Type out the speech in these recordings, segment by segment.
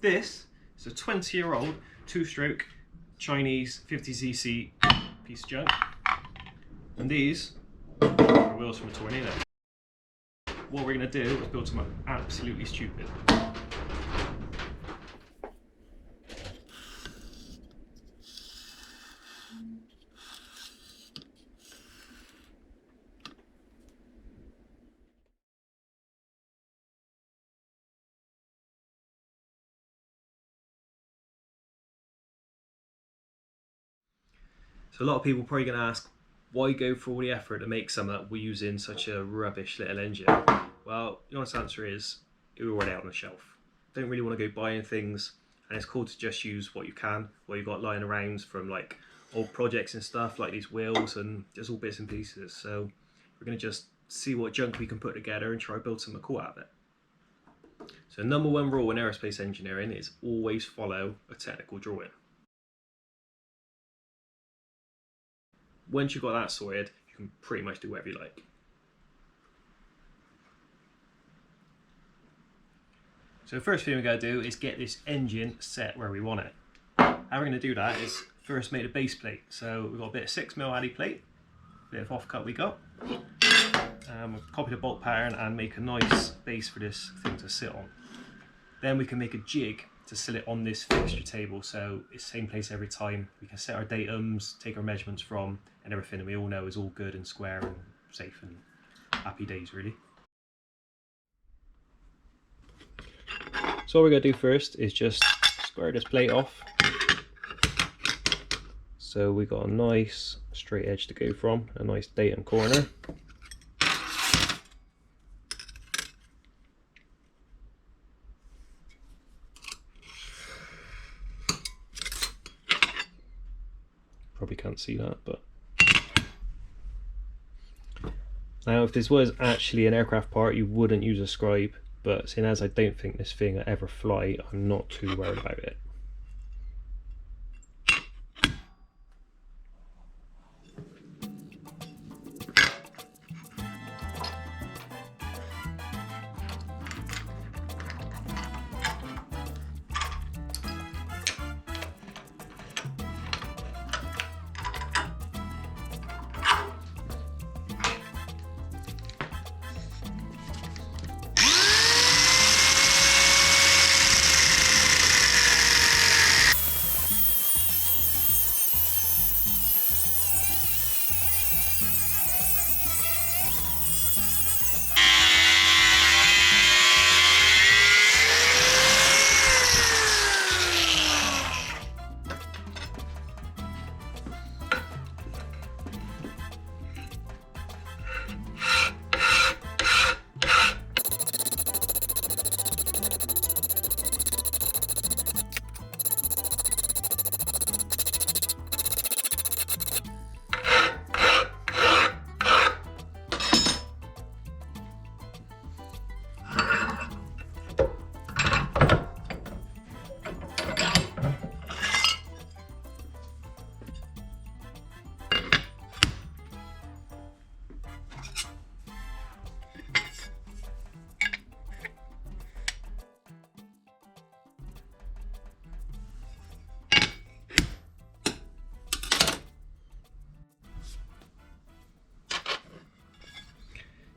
This is a 20-year-old two-stroke Chinese 50cc piece of junk, and these are wheels from a Tornado. What we're going to do is build something absolutely stupid. So a lot of people are probably going to ask, why go for all the effort to make something that we're using such a rubbish little engine? Well, the honest answer is, it was already out on the shelf. Don't really want to go buying things, and it's cool to just use what you can, what you've got lying around from like old projects and stuff, like these wheels and just all bits and pieces. So we're going to just see what junk we can put together and try to build something cool out of it. So number one rule in aerospace engineering is always follow a technical drawing. Once you've got that sorted, you can pretty much do whatever you like. So the first thing we're going to do is get this engine set where we want it. How we're going to do that is first make a base plate. So we've got a bit of 6mm alley plate, a bit of offcut we got. We'll copy the bolt pattern and make a nice base for this thing to sit on. Then we can make a jig to sit it on this fixture table, so it's the same place every time. We can set our datums, take our measurements from, and everything that we all know is all good and square and safe and happy days really. So what we're going to do first is just square this plate off. So we got a nice straight edge to go from, a nice datum corner. Probably can't see that, but now if this was actually an aircraft part, you wouldn't use a scribe, but seeing as I don't think this thing will ever fly, I'm not too worried about it.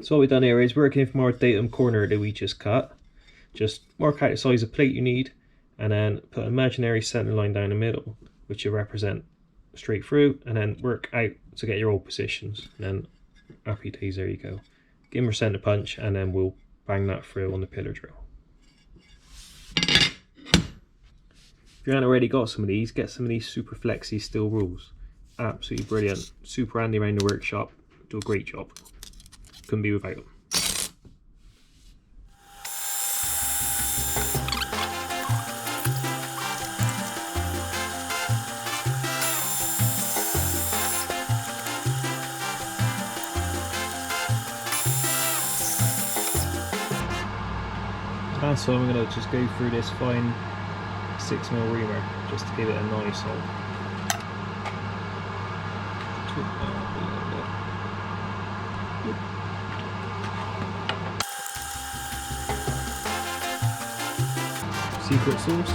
So what we've done here is working from our datum corner that we just cut. Just mark out the size of plate you need, and then put an imaginary center line down the middle, which will represent straight through, and then work out to get your old positions. And then happy days, there you go. Give them a center punch, and then we'll bang that through on the pillar drill. If you haven't already got some of these, get some of these super flexy steel rules. Absolutely brilliant, super handy around the workshop, do a great job. Couldn't be without them. And so I'm going to just go through this fine 6mm reamer just to give it a nice hold. secret sauce.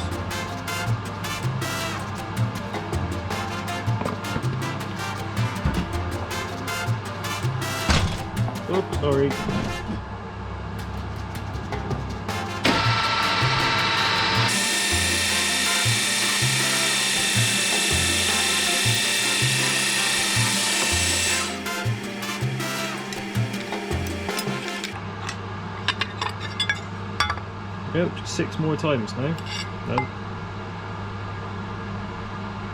Oops, sorry. Yep, just 6 more times now. No.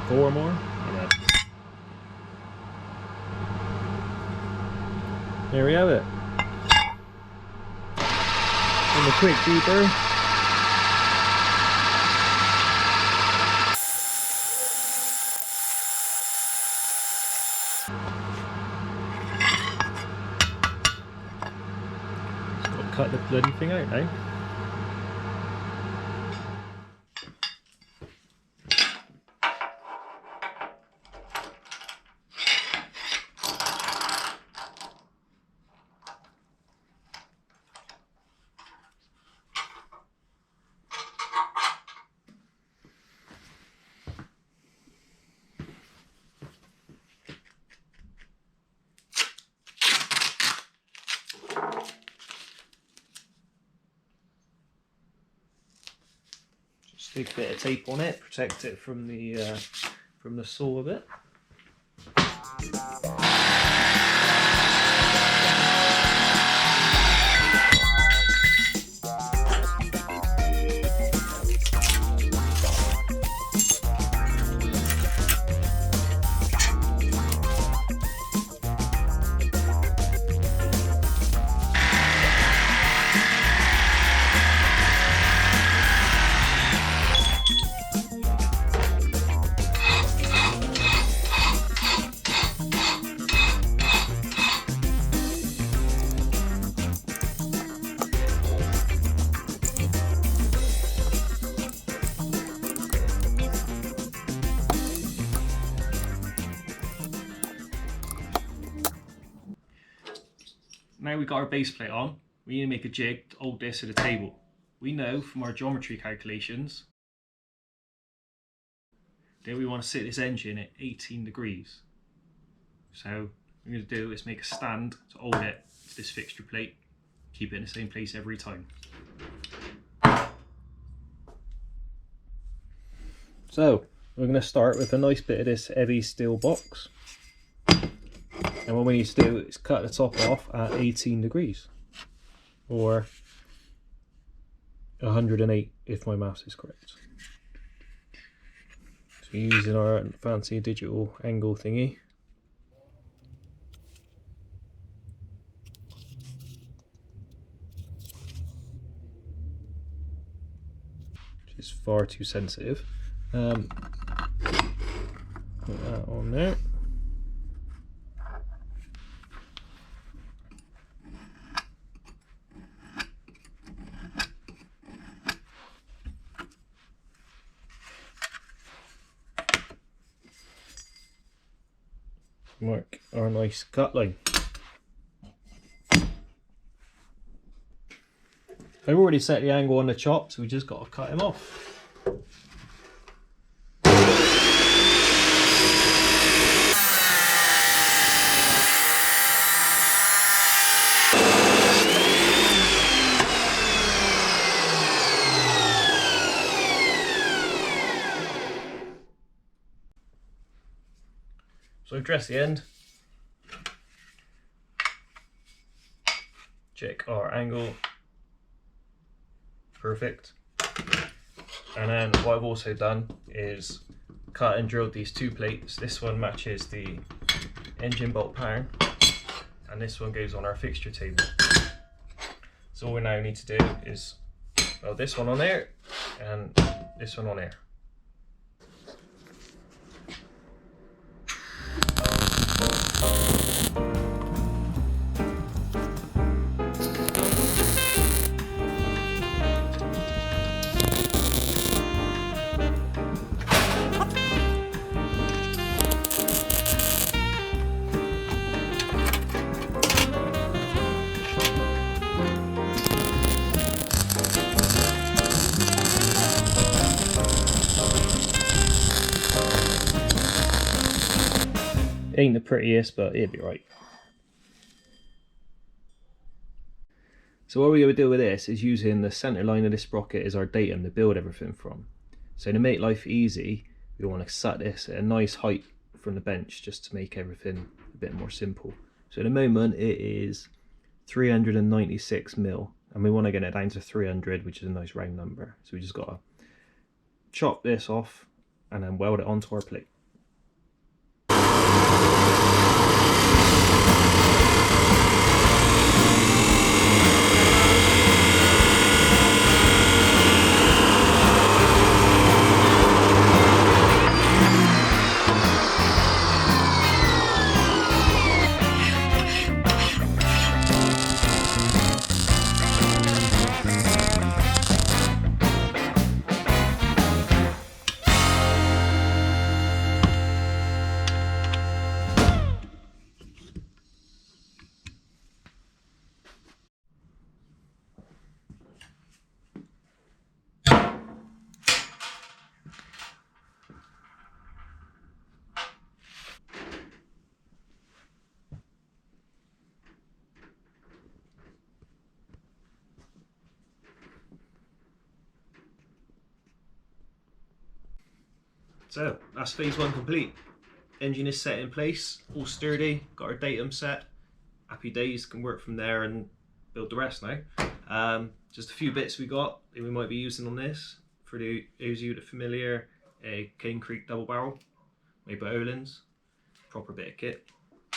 4 more. Yeah. There we have it. And the quick beeper. Just got to cut the bloody thing out now. Stick a bit of tape on it, protect it from the saw a bit. Now we've got our base plate on, we need to make a jig to hold this to the table. We know from our geometry calculations that we want to sit this engine at 18 degrees. So what we're going to do is make a stand to hold it to this fixture plate, keep it in the same place every time. So we're going to start with a nice bit of this heavy steel box. And what we need to do is cut the top off at 18 degrees, or 108 if my maths is correct. So using our fancy digital angle thingy. Which is far too sensitive. Put that on there. Mark our nice cut line. I've already set the angle on the chop, so we just got to cut him off. So dress the end, check our angle, perfect, and then what I've also done is cut and drilled these 2 plates. This one matches the engine bolt pattern and this one goes on our fixture table. So all we now need to do is weld this one on there and this one on there. Ain't the prettiest, but it'll be right. So what we're going to do with this is using the centre line of this sprocket as our datum to build everything from. So to make life easy, we want to set this at a nice height from the bench just to make everything a bit more simple. So at the moment it is 396 mil, and we want to get it down to 300, which is a nice round number. So we just got to chop this off and then weld it onto our plate. So that's phase one complete. Engine is set in place, all sturdy, got our datum set. Happy days, can work from there and build the rest now. Just a few bits we got that we might be using on this. For those of you that are familiar, a Cane Creek double barrel made by Olin's, proper bit of kit.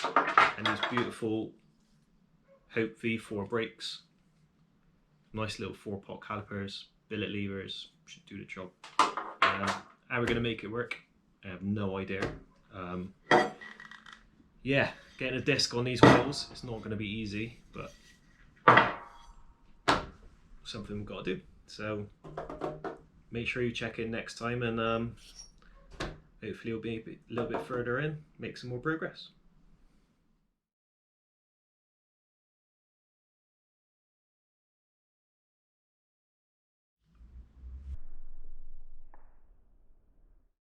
And these beautiful Hope V4 brakes. Nice little 4-pot calipers, billet levers, should do the job. How we're going to make it work, I have no idea. Yeah, getting a disc on these wheels, it's not going to be easy, but something we've got to do. So make sure you check in next time, and hopefully we'll be a little bit further in, make some more progress.